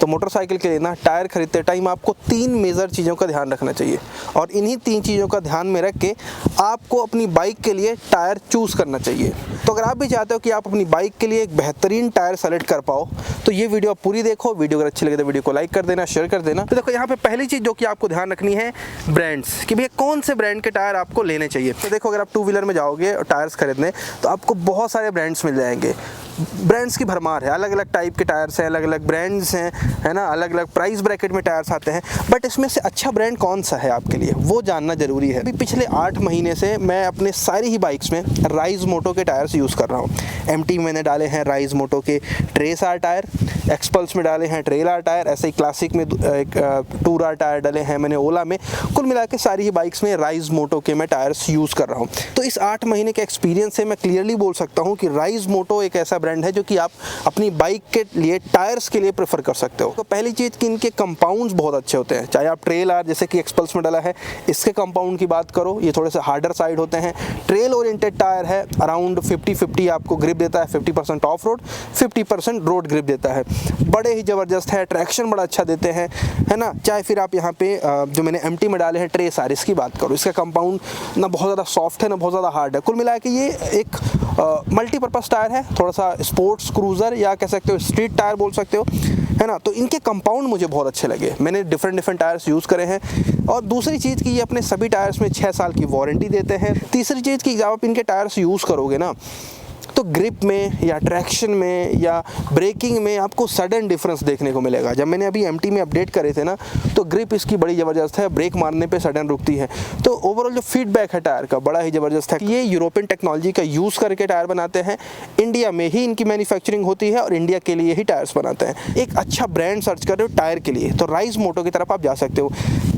Motorcycle के लिए ना टायर खरीदते टाइम आपको 3 मेजर चीज़ों का ध्यान रखना चाहिए और इन्हीं 3 चीज़ों का ध्यान में रख के आपको अपनी बाइक के लिए टायर चूज़ करना चाहिए। तो अगर आप भी चाहते हो कि आप अपनी बाइक के लिए एक बेहतरीन टायर सेलेक्ट कर पाओ तो ये वीडियो आप पूरी देखो। वीडियो अगर अच्छी लगे तो वीडियो को लाइक कर देना, शेयर कर देना। तो देखो यहाँ पे पहली चीज़ जो कि आपको ध्यान रखनी है ब्रांड्स, कि भैया कौन से ब्रांड के टायर आपको लेने चाहिए। तो देखो अगर आप 2 व्हीलर में जाओगे और टायर्स खरीदने तो आपको बहुत सारे ब्रांड्स मिल जाएंगे। ब्रांड्स की भरमार है, अलग अलग टाइप के टायर्स हैं, अलग अलग ब्रांड्स हैं, है ना, अलग अलग प्राइस ब्रैकेट में टायर्स आते हैं। बट इसमें से अच्छा ब्रांड कौन सा है आपके लिए वो जानना ज़रूरी है। अभी पिछले 8 महीने से मैं अपने सारी ही बाइक्स में राइज मोटो के टायर्स यूज़ कर रहा हूँ। MT में मैंने डाले हैं राइज मोटो के ट्रेस आर टायर, एक्सपल्स में डाले हैं ट्रेल आर टायर, ऐसे ही क्लासिक में टूर आर टायर डाले हैं मैंने ओला में। कुल मिला के सारी ही बाइक्स में राइज मोटो के मैं टायर्स यूज़ कर रहा हूँ। तो इस 8 महीने के एक्सपीरियंस से मैं क्लियरली बोल सकता हूँ कि राइज मोटो एक ऐसा ब्रांड है जो कि आप अपनी बाइक के लिए टायर्स के लिए प्रेफर कर सकते हो। तो पहली चीज़ कि इनके कंपाउंड्स बहुत अच्छे होते हैं। चाहे आप ट्रेल आर जैसे कि एक्सपल्स में डाला है इसके कंपाउंड की बात करो, ये थोड़े से हार्डर साइड होते हैं। ट्रेल ओरिएंटेड टायर है, अराउंड 50-50 आपको ग्रिप देता है, 50% ऑफ रोड, 50% रोड ग्रिप देता है। बड़े ही ज़बरदस्त है, ट्रैक्शन बड़ा अच्छा देते हैं, है ना। चाहे फिर आप यहाँ पे जो मैंने MT में डाले हैं ट्रेस आर, इसकी बात करो, इसका कंपाउंड ना बहुत ज़्यादा सॉफ्ट है ना बहुत ज़्यादा हार्ड है। कुल मिला के ये एक मल्टीपर्पज़ टायर है, थोड़ा सा स्पोर्ट्स क्रूज़र या कह सकते हो स्ट्रीट टायर बोल सकते हो, है ना। तो इनके कंपाउंड मुझे बहुत अच्छे लगे, मैंने डिफरेंट टायर्स यूज़ करे हैं। और दूसरी चीज़ कि ये अपने सभी टायर्स में 6 साल की वारंटी देते हैं। तीसरी चीज़ कि जब आप इनके टायर्स यूज़ करोगे ना तो ग्रिप में या ट्रैक्शन में या ब्रेकिंग में आपको सडन डिफरेंस देखने को मिलेगा। जब मैंने अभी MT में अपडेट करे थे ना तो ग्रिप इसकी बड़ी ज़बरदस्त है, ब्रेक मारने पे सडन रुकती है। तो ओवरऑल जो फीडबैक है टायर का बड़ा ही ज़बरदस्त है। ये यूरोपियन टेक्नोलॉजी का यूज़ करके टायर बनाते हैं, इंडिया में ही इनकी मैन्युफैक्चरिंग होती है और इंडिया के लिए ही टायर्स बनाते हैं। एक अच्छा ब्रांड सर्च कर रहे हो टायर के लिए तो राइज मोटो की तरफ आप जा सकते हो,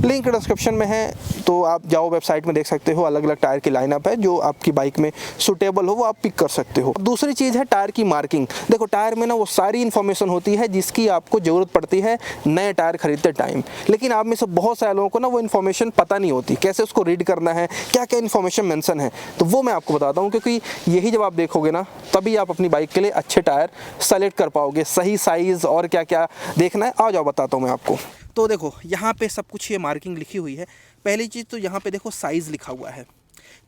लिंक डिस्क्रिप्शन में है, तो आप जाओ वेबसाइट में देख सकते हो। अलग अलग टायर की लाइनअप है, जो आपकी बाइक में सूटेबल हो वो आप पिक कर सकते हो। दूसरी चीज़ है टायर की मार्किंग। देखो टायर में ना वो सारी इन्फॉर्मेशन होती है जिसकी आपको ज़रूरत पड़ती है नए टायर खरीदते टाइम, लेकिन आप में से बहुत सारे लोगों को ना वो इन्फॉर्मेशन पता नहीं होती, कैसे उसको रीड करना है, क्या क्या इन्फॉर्मेशन मेंशन है। तो वो मैं आपको बताता हूँ, क्योंकि यही जब आप देखोगे ना तभी आप अपनी बाइक के लिए अच्छे टायर सेलेक्ट कर पाओगे। सही साइज़ और क्या क्या देखना है आ जाओ बताता हूँ मैं आपको। तो देखो यहाँ पे सब कुछ ये मार्किंग लिखी हुई है। पहली चीज़ तो यहाँ पे देखो साइज़ लिखा हुआ है,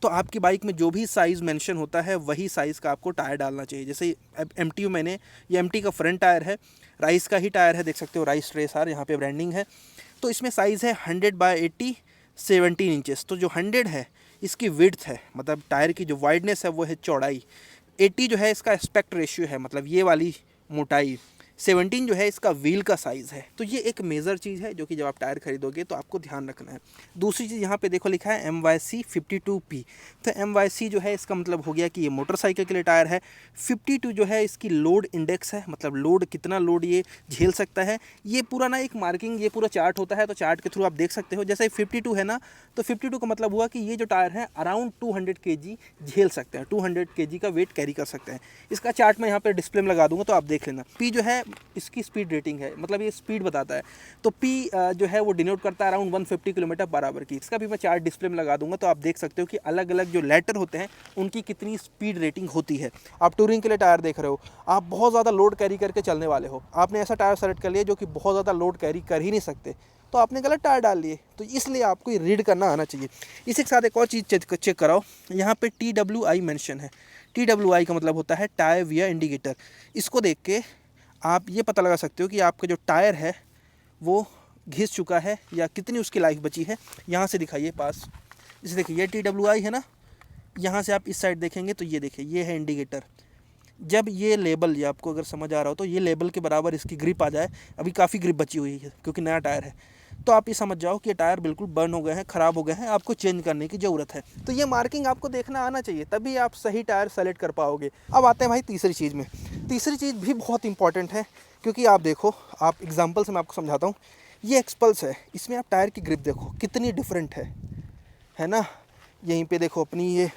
तो आपकी बाइक में जो भी साइज़ मेंशन होता है वही साइज़ का आपको टायर डालना चाहिए। जैसे MT मैंने ये MT का फ्रंट टायर है, राइस का ही टायर है, देख सकते हो राइस ट्रेस आर यहाँ पे ब्रांडिंग है। तो इसमें साइज़ है 100/80 17 इंचेस। तो जो 100 है इसकी विड्थ है, मतलब टायर की जो वाइडनेस है वो है चौड़ाई। 80 जो है इसका एस्पेक्ट रेशियो है, मतलब ये वाली मोटाई। 17 जो है इसका व्हील का साइज़ है। तो ये एक मेजर चीज़ है जो कि जब आप टायर खरीदोगे तो आपको ध्यान रखना है। दूसरी चीज़ यहाँ पे देखो लिखा है MYC 52P। तो MYC जो है इसका मतलब हो गया कि ये मोटरसाइकिल के लिए टायर है। 52 जो है इसकी लोड इंडेक्स है, मतलब लोड कितना लोड ये झेल सकता है। ये पूरा ना एक मार्किंग, ये पूरा चार्ट होता है, तो चार्ट के थ्रू आप देख सकते हो। जैसे 52 है ना तो 52 का मतलब हुआ कि ये जो टायर है अराउंड 200 kg झेल सकते हैं, 200 kg का वेट कैरी कर सकते हैं। इसका चार्ट मैं यहाँ पर डिस्प्ले में लगा दूंगा तो आप देख लेना। P जो है इसकी स्पीड रेटिंग है, मतलब ये स्पीड बताता है। तो P जो है वो डिनोट करता है अराउंड 150 किलोमीटर बराबर की। इसका भी मैं चार्ट डिस्प्ले में लगा दूंगा तो आप देख सकते हो कि अलग अलग जो लेटर होते हैं उनकी कितनी स्पीड रेटिंग होती है। आप टूरिंग के लिए टायर देख रहे हो, आप बहुत ज़्यादा लोड कैरी करके चलने वाले हो, आपने ऐसा टायर सेलेक्ट कर लिया जो कि बहुत ज़्यादा लोड कैरी कर ही नहीं सकते, तो आपने गलत टायर डाल लिए। तो इसलिए आपको ये रीड करना आना चाहिए। इसी के साथ एक और चीज़ चेक कराओ, यहाँ पे TWI मेंशन है। TWI का मतलब होता है टायर वियर इंडिकेटर। इसको देख के आप ये पता लगा सकते हो कि आपका जो टायर है वो घिस चुका है या कितनी उसकी लाइफ बची है। यहाँ से दिखाइए पास, इसे देखिए ये TWI है ना, यहाँ से आप इस साइड देखेंगे तो ये देखिए ये है इंडिकेटर। जब ये लेबल, ये आपको अगर समझ आ रहा हो तो ये लेबल के बराबर इसकी ग्रिप आ जाए, अभी काफ़ी ग्रिप बची हुई है क्योंकि नया टायर है, तो आप ये समझ जाओ कि ये टायर बिल्कुल बर्न हो गए हैं, ख़राब हो गए हैं, आपको चेंज करने की ज़रूरत है। तो ये मार्किंग आपको देखना आना चाहिए, तभी आप सही टायर सेलेक्ट कर पाओगे। अब आते हैं भाई तीसरी चीज़ में। तीसरी चीज़ भी बहुत इंपॉर्टेंट है, क्योंकि आप देखो, आप एग्जांपल से मैं आपको समझाता हूँ। ये एक्सपल्स है, इसमें आप टायर की ग्रिप देखो कितनी डिफरेंट है ना। यहीं पे देखो अपनी ये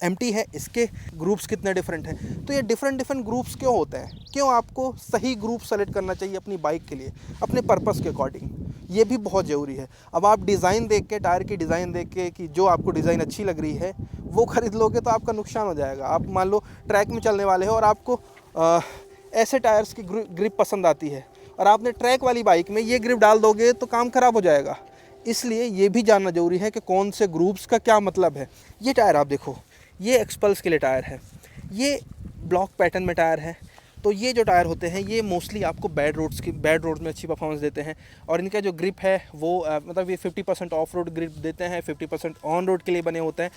MT है, इसके ग्रुप्स कितने डिफरेंट हैं। तो ये डिफरेंट ग्रुप्स क्यों होते हैं, क्यों आपको सही ग्रुप सेलेक्ट करना चाहिए अपनी बाइक के लिए, अपने पर्पस के अकॉर्डिंग, ये भी बहुत ज़रूरी है। अब आप डिज़ाइन देख के, टायर की डिज़ाइन देख के कि जो आपको डिज़ाइन अच्छी लग रही है वो ख़रीद लोगे तो आपका नुकसान हो जाएगा। आप मान लो ट्रैक में चलने वाले हो और आपको ऐसे टायर्स की ग्रिप पसंद आती है, और आपने ट्रैक वाली बाइक में ये ग्रिप डाल दोगे तो काम ख़राब हो जाएगा। इसलिए ये भी जानना ज़रूरी है कि कौन से ग्रुप्स का क्या मतलब है। ये टायर आप देखो, ये एक्सपल्स के लिए टायर है, ये ब्लॉक पैटर्न में टायर है। तो ये जो टायर होते हैं ये मोस्टली आपको बैड रोड्स में अच्छी परफॉर्मेंस देते हैं, और इनका जो ग्रिप है वो मतलब ये 50% ऑफ रोड ग्रिप देते हैं, 50% ऑन रोड के लिए बने होते हैं।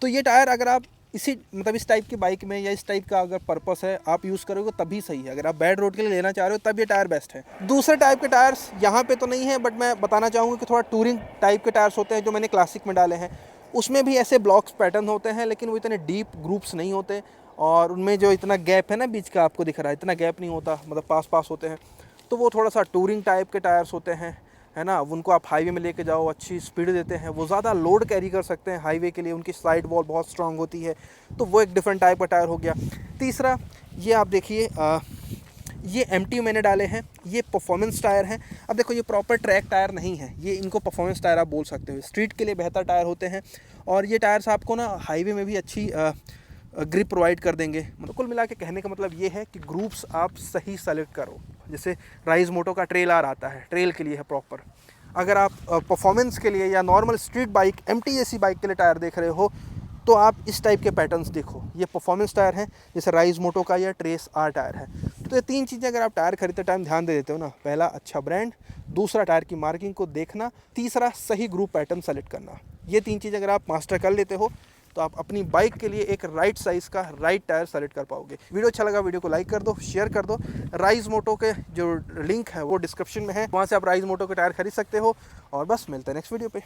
तो ये टायर अगर आप इस टाइप की बाइक में या इस टाइप का अगर पर्पस है आप यूज़ करोगे तभी सही है। अगर आप बैड रोड के लिए लेना चाह रहे हो तब ये टायर बेस्ट है। दूसरे टाइप के टायर्स यहाँ पे तो नहीं है, बट मैं बताना चाहूँगा कि थोड़ा टूरिंग टाइप के टायर्स होते हैं जो मैंने क्लासिक में डाले हैं। उसमें भी ऐसे ब्लॉक्स पैटर्न होते हैं, लेकिन वो इतने डीप ग्रुप्स नहीं होते, और उनमें जो इतना गैप है ना बीच का आपको दिख रहा है, इतना गैप नहीं होता, मतलब पास होते हैं। तो वो थोड़ा सा टूरिंग टाइप के टायर्स होते हैं, है ना। उनको आप हाईवे में लेके जाओ, अच्छी स्पीड देते हैं, वो ज़्यादा लोड कैरी कर सकते हैं हाईवे के लिए, उनकी साइड वॉल बहुत स्ट्रांग होती है। तो वो एक डिफरेंट टाइप का टायर हो गया। तीसरा ये आप देखिए, ये एमटी मैंने डाले हैं, ये परफॉर्मेंस टायर हैं। अब देखो ये प्रॉपर ट्रैक टायर नहीं है, ये इनको परफॉर्मेंस टायर आप बोल सकते हो। स्ट्रीट के लिए बेहतर टायर होते हैं, और ये टायर्स आपको ना हाईवे में भी अच्छी ग्रिप प्रोवाइड कर देंगे। मतलब कुल मिला के कहने का मतलब ये है कि ग्रुप्स आप सही सेलेक्ट करो। जैसे राइज मोटो का ट्रेल आर आता है, ट्रेल के लिए है प्रॉपर। अगर आप परफॉर्मेंस के लिए या नॉर्मल स्ट्रीट बाइक एमटी जैसी बाइक के लिए टायर देख रहे हो तो आप इस टाइप के पैटर्न्स देखो। ये परफॉर्मेंस टायर है, जैसे राइज मोटो का या ट्रेस आर टायर है। तो ये तीन चीज़ें अगर आप टायर खरीदते टाइम ध्यान दे देते हो ना, पहला अच्छा ब्रांड, दूसरा टायर की मार्किंग को देखना, तीसरा सही ग्रुप पैटर्न सेलेक्ट करना। ये तीन चीज़ें अगर आप मास्टर कर लेते हो तो आप अपनी बाइक के लिए एक राइट साइज़ का राइट टायर सेलेक्ट कर पाओगे। वीडियो अच्छा लगा, वीडियो को लाइक कर दो, शेयर कर दो। राइज मोटो के जो लिंक है वो डिस्क्रिप्शन में है, वहाँ से आप राइज मोटो के टायर खरीद सकते हो। और बस मिलते हैं नेक्स्ट वीडियो पे।